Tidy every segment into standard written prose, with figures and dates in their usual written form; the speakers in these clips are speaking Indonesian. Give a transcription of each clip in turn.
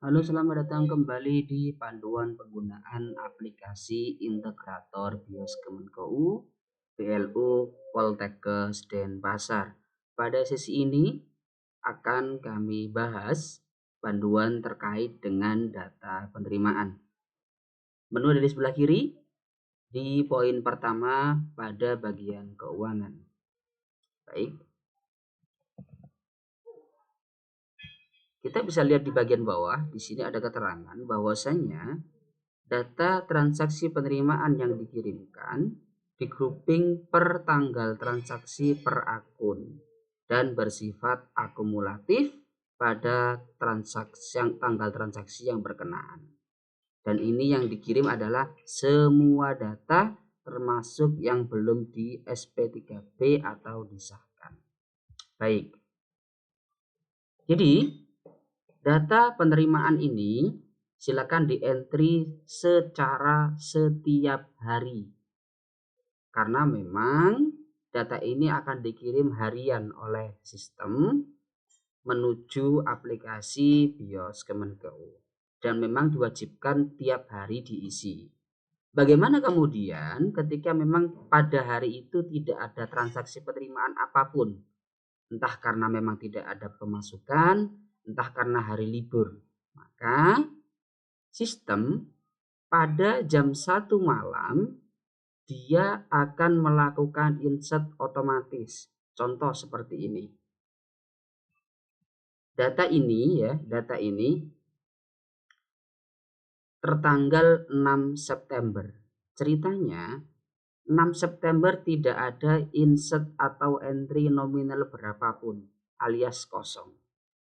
Halo, selamat datang kembali di panduan penggunaan aplikasi integrator BIOS Kemenkeu, PLU, Poltekkes, Denpasar. Pada sesi ini akan kami bahas panduan terkait dengan data penerimaan. Menu ada di sebelah kiri di poin pertama pada bagian keuangan. Baik, kita bisa lihat di bagian bawah. Di sini ada keterangan bahwasanya data transaksi penerimaan yang dikirimkan di grouping per tanggal transaksi per akun dan bersifat akumulatif pada tanggal transaksi yang berkenaan. Dan ini yang dikirim adalah semua data termasuk yang belum di SP3B atau disahkan. Baik. Jadi data penerimaan ini silakan di entry secara setiap hari. Karena memang data ini akan dikirim harian oleh sistem menuju aplikasi BIOS Kemenkeu. Dan memang diwajibkan tiap hari diisi. Bagaimana kemudian ketika memang pada hari itu tidak ada transaksi penerimaan apapun? Entah karena memang tidak ada pemasukan, entah karena hari libur. Maka sistem pada jam 1 malam dia akan melakukan insert otomatis. Contoh seperti ini. Data ini tertanggal 6 September. Ceritanya 6 September tidak ada insert atau entry nominal berapapun alias kosong.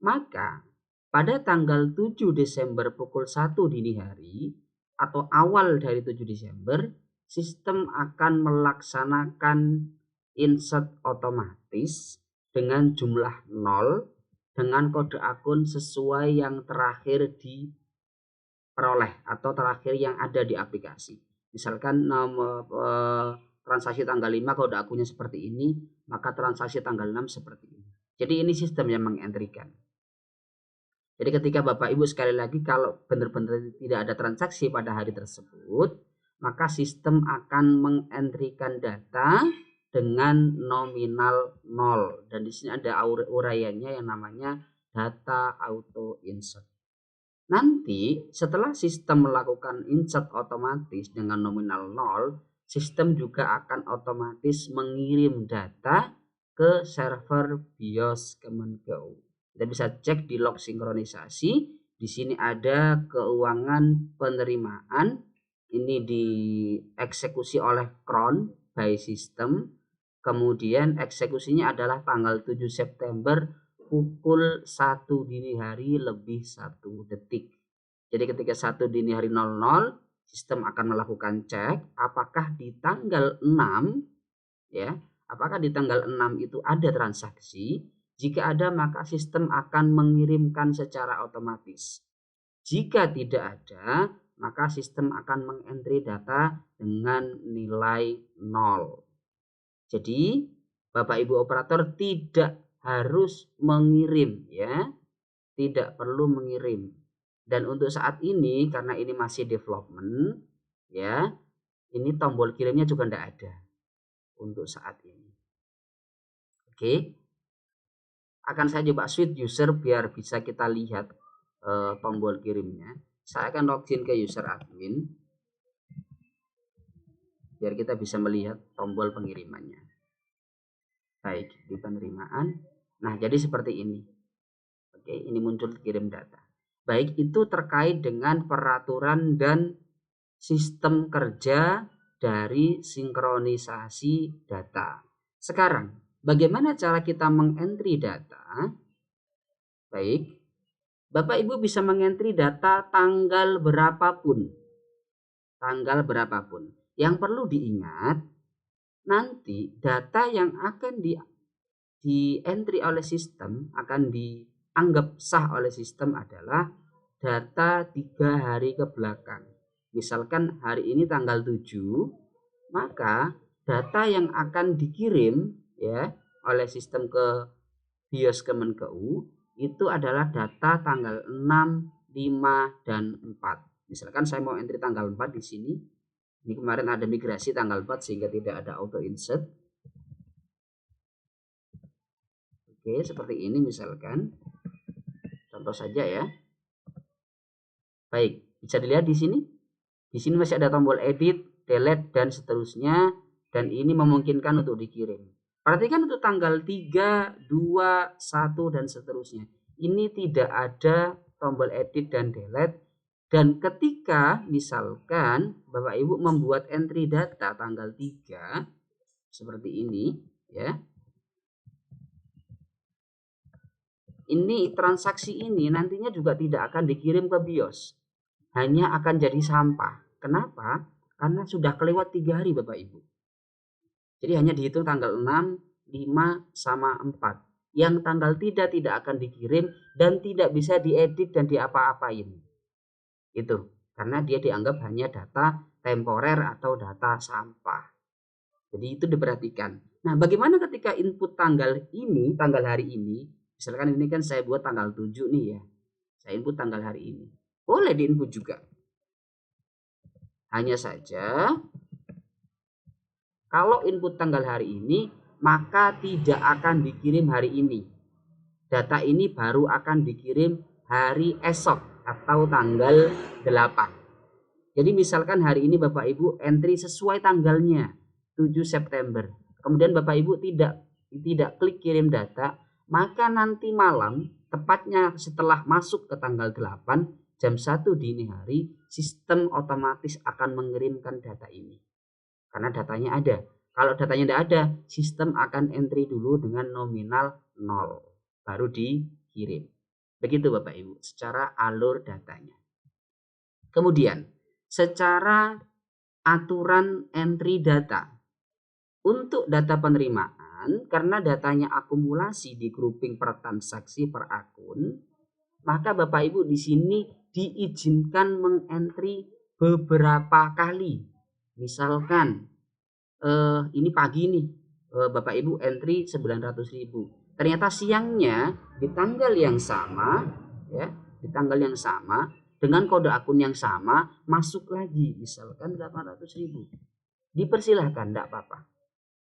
Maka pada tanggal 7 Desember pukul 1 dini hari atau awal dari 7 Desember, sistem akan melaksanakan insert otomatis dengan jumlah 0 dengan kode akun sesuai yang terakhir diperoleh atau terakhir yang ada di aplikasi. Misalkan transaksi tanggal 5 kode akunnya seperti ini, maka transaksi tanggal 6 seperti ini. Jadi ini sistem yang mengentrikan. Jadi ketika Bapak Ibu sekali lagi kalau benar-benar tidak ada transaksi pada hari tersebut, maka sistem akan mengentrikan data dengan nominal 0. Dan di sini ada uraiannya yang namanya data auto insert. Nanti setelah sistem melakukan insert otomatis dengan nominal 0, sistem juga akan otomatis mengirim data ke server BIOS Kemenkeu. Kita bisa cek di log sinkronisasi. Di sini ada keuangan penerimaan. Ini dieksekusi oleh cron by system. Kemudian eksekusinya adalah tanggal 7 September pukul 1 dini hari lebih 1 detik. Jadi ketika 1 dini hari 00, sistem akan melakukan cek apakah di tanggal 6 ya, apakah di tanggal 6 itu ada transaksi. Jika ada, maka sistem akan mengirimkan secara otomatis. Jika tidak ada, maka sistem akan mengentry data dengan nilai 0. Jadi, Bapak Ibu operator tidak harus mengirim ya. Tidak perlu mengirim. Dan untuk saat ini karena ini masih development ya, ini tombol kirimnya juga tidak ada untuk saat ini. Oke. Akan saya coba switch user biar bisa kita lihat tombol kirimnya. Saya akan login ke user admin biar kita bisa melihat tombol pengirimannya. Baik, di penerimaan. Nah, jadi seperti ini. Oke, ini muncul kirim data. Baik, itu terkait dengan peraturan dan sistem kerja dari sinkronisasi data. Sekarang, bagaimana cara kita mengentry data? Baik, Bapak Ibu bisa mengentry data tanggal berapapun. Tanggal berapapun. Yang perlu diingat, nanti data yang akan di entry oleh sistem akan dianggap sah oleh sistem adalah data 3 hari ke belakang. Misalkan hari ini tanggal 7, maka data yang akan dikirim ya oleh sistem ke BIOS Kemenkeu itu adalah data tanggal 6 5, dan 4. Misalkan saya mau entry tanggal 4 di sini. Ini kemarin ada migrasi tanggal 4 sehingga tidak ada auto insert. Oke, seperti ini misalkan. Contoh saja ya. Baik, bisa dilihat di sini. Di sini masih ada tombol edit, delete, dan seterusnya. Dan ini memungkinkan untuk dikirim. Perhatikan untuk tanggal 3, 2, 1, dan seterusnya. Ini tidak ada tombol edit dan delete. Dan ketika misalkan Bapak Ibu membuat entry data tanggal 3, seperti ini ya. Ini transaksi ini nantinya juga tidak akan dikirim ke BIOS. Hanya akan jadi sampah. Kenapa? Karena sudah kelewat 3 hari Bapak Ibu. Jadi hanya dihitung tanggal 6, 5, sama 4. Yang tanggal tidak akan dikirim dan tidak bisa diedit dan diapa-apain. Itu. Karena dia dianggap hanya data temporer atau data sampah. Jadi itu diperhatikan. Nah, bagaimana ketika input tanggal ini, tanggal hari ini, misalkan ini kan saya buat tanggal 7 nih ya. Saya input tanggal hari ini. Boleh diinput juga. Hanya saja kalau input tanggal hari ini, maka tidak akan dikirim hari ini. Data ini baru akan dikirim hari esok atau tanggal 8. Jadi misalkan hari ini Bapak Ibu entry sesuai tanggalnya 7 September. Kemudian Bapak Ibu tidak klik kirim data, maka nanti malam tepatnya setelah masuk ke tanggal 8 jam 1 dini hari, sistem otomatis akan mengirimkan data ini. Karena datanya ada. Kalau datanya tidak ada, sistem akan entry dulu dengan nominal 0. Baru dikirim. Begitu Bapak Ibu, secara alur datanya. Kemudian, secara aturan entry data. Untuk data penerimaan, karena datanya akumulasi di grouping per transaksi per akun, maka Bapak Ibu di sini diizinkan mengentry beberapa kali. Misalkan ini pagi nih Bapak Ibu entry 900.000. Ternyata siangnya di tanggal yang sama ya, di tanggal yang sama dengan kode akun yang sama masuk lagi misalkan 800.000. Dipersilahkan, tidak apa-apa.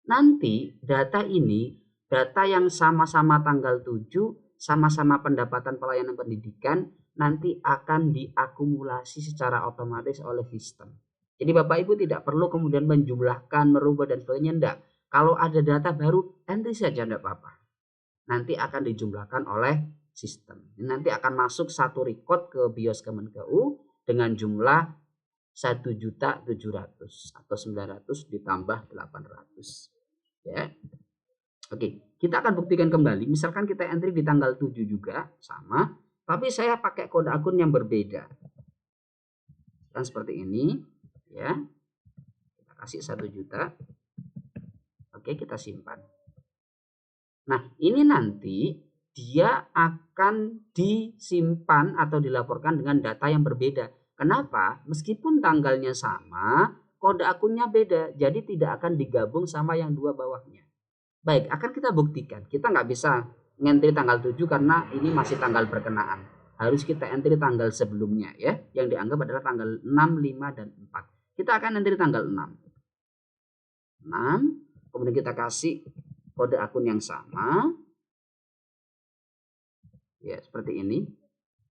Nanti data ini, data yang sama-sama tanggal 7, sama-sama pendapatan pelayanan pendidikan, nanti akan diakumulasi secara otomatis oleh sistem. Jadi Bapak Ibu tidak perlu kemudian menjumlahkan, merubah dan sebagainya, enggak. Kalau ada data baru, entry saja enggak apa-apa. Nanti akan dijumlahkan oleh sistem. Nanti akan masuk satu record ke BIOS Kemenkeu dengan jumlah 1.700.000 atau 900 ditambah 800. Ya. Oke, kita akan buktikan kembali. Misalkan kita entry di tanggal 7 juga sama, tapi saya pakai kode akun yang berbeda. Kan seperti ini. Ya, kita kasih 1 juta. Oke, kita simpan. Nah, ini nanti dia akan disimpan atau dilaporkan dengan data yang berbeda. Kenapa? Meskipun tanggalnya sama, kode akunnya beda, jadi tidak akan digabung sama yang dua bawahnya. Baik, akan kita buktikan. Kita nggak bisa ngentri tanggal 7 karena ini masih tanggal berkenaan. Harus kita entry tanggal sebelumnya ya, yang dianggap adalah tanggal 6, 5, dan 4. Kita akan entry tanggal 6. Kemudian kita kasih kode akun yang sama. Ya, seperti ini.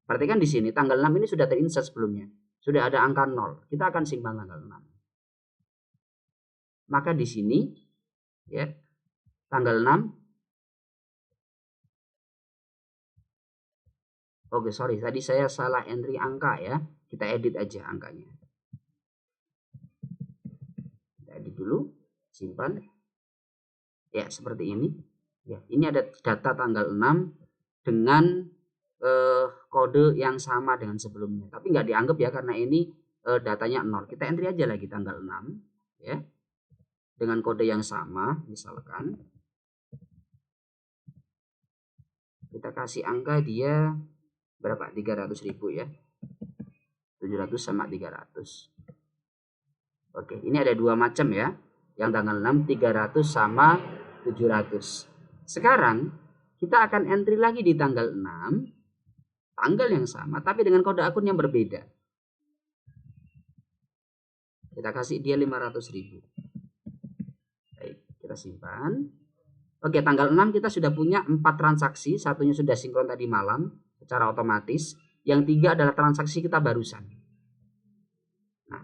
Perhatikan di sini tanggal 6 ini sudah terinsert sebelumnya. Sudah ada angka 0. Kita akan simpan tanggal 6. Maka di sini ya, tanggal 6. Oke, sorry, tadi saya salah entry angka ya. Kita edit aja angkanya. Kita edit dulu, simpan. Ya, seperti ini. Ya, ini ada data tanggal 6 dengan kode yang sama dengan sebelumnya. Tapi nggak dianggap ya karena ini datanya 0. Kita entry aja lagi tanggal 6 ya. Dengan kode yang sama, misalkan kita kasih angka dia berapa? 300.000 ya. 700 sama 300. Oke, ini ada dua macam ya. Yang tanggal 6 300 sama 700. Sekarang kita akan entry lagi di tanggal 6 tanggal yang sama tapi dengan kode akun yang berbeda. Kita kasih dia 500.000. Baik, kita simpan. Oke, tanggal 6 kita sudah punya 4 transaksi, satunya sudah sinkron tadi malam secara otomatis, yang 3 adalah transaksi kita barusan. Nah,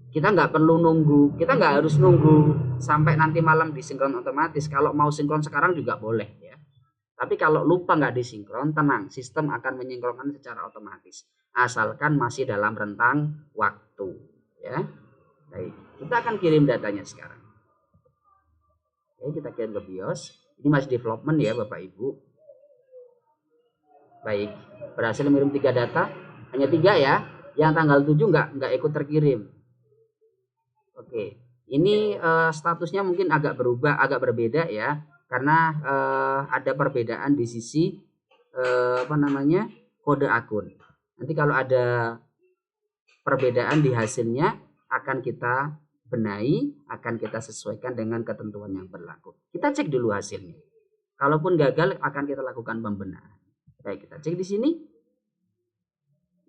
kita nggak perlu nunggu, kita nggak harus nunggu sampai nanti malam disinkron otomatis. Kalau mau sinkron sekarang juga boleh ya. Tapi kalau lupa nggak disinkron, tenang, sistem akan menyinkronkan secara otomatis. Asalkan masih dalam rentang waktu ya. Baik, kita akan kirim datanya sekarang. Oke, kita kirim ke BIOS. Ini masih development ya Bapak Ibu. Baik, berhasil mengirim 3 data. Hanya 3 ya. Yang tanggal 7 nggak ikut terkirim. Oke, ini statusnya mungkin agak berubah, agak berbeda ya. Karena ada perbedaan di sisi kode akun. Nanti kalau ada perbedaan di hasilnya akan kita benahi, akan kita sesuaikan dengan ketentuan yang berlaku. Kita cek dulu hasilnya. Kalaupun gagal akan kita lakukan pembenahan. Baik, kita cek di sini.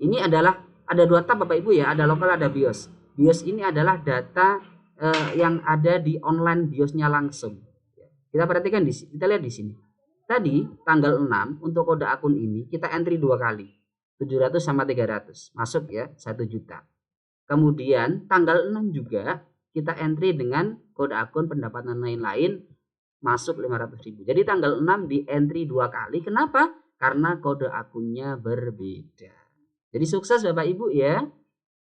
Ini adalah ada 2 tab Bapak Ibu ya, ada lokal ada BIOS. BIOS ini adalah data yang ada di online BIOS-nya langsung. Kita perhatikan kita lihat di sini. Tadi tanggal 6 untuk kode akun ini kita entry 2 kali. 700 sama 300. Masuk ya, 1 juta. Kemudian tanggal 6 juga kita entry dengan kode akun pendapatan lain-lain masuk 500.000. Jadi tanggal 6 di entry 2 kali. Kenapa? Karena kode akunnya berbeda. Jadi sukses Bapak Ibu ya.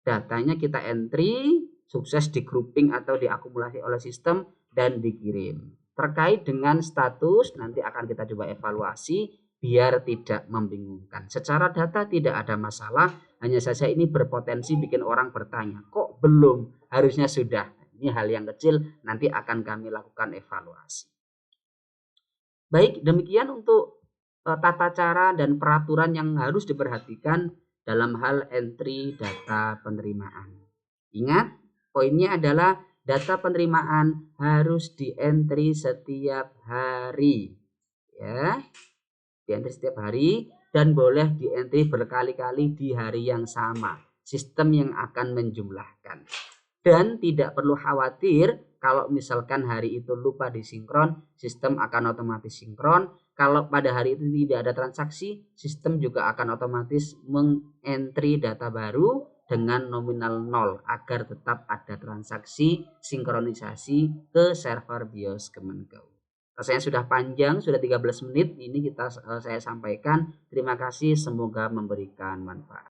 Datanya kita entry, sukses di grouping atau diakumulasi oleh sistem dan dikirim. Terkait dengan status nanti akan kita coba evaluasi biar tidak membingungkan. Secara data tidak ada masalah, hanya saja ini berpotensi bikin orang bertanya, kok belum? Harusnya sudah. Ini hal yang kecil, nanti akan kami lakukan evaluasi. Baik, demikian untuk tata cara dan peraturan yang harus diperhatikan dalam hal entry data penerimaan. Ingat, poinnya adalah data penerimaan harus di-entry setiap hari. Ya. Di-entry setiap hari dan boleh di-entry berkali-kali di hari yang sama. Sistem yang akan menjumlahkan. Dan tidak perlu khawatir kalau misalkan hari itu lupa disinkron, sistem akan otomatis sinkron. Kalau pada hari itu tidak ada transaksi, sistem juga akan otomatis meng-entry data baru dengan nominal 0 agar tetap ada transaksi sinkronisasi ke server BIOS Kemenko. Rasanya sudah panjang, sudah 13 menit ini saya sampaikan. Terima kasih, semoga memberikan manfaat.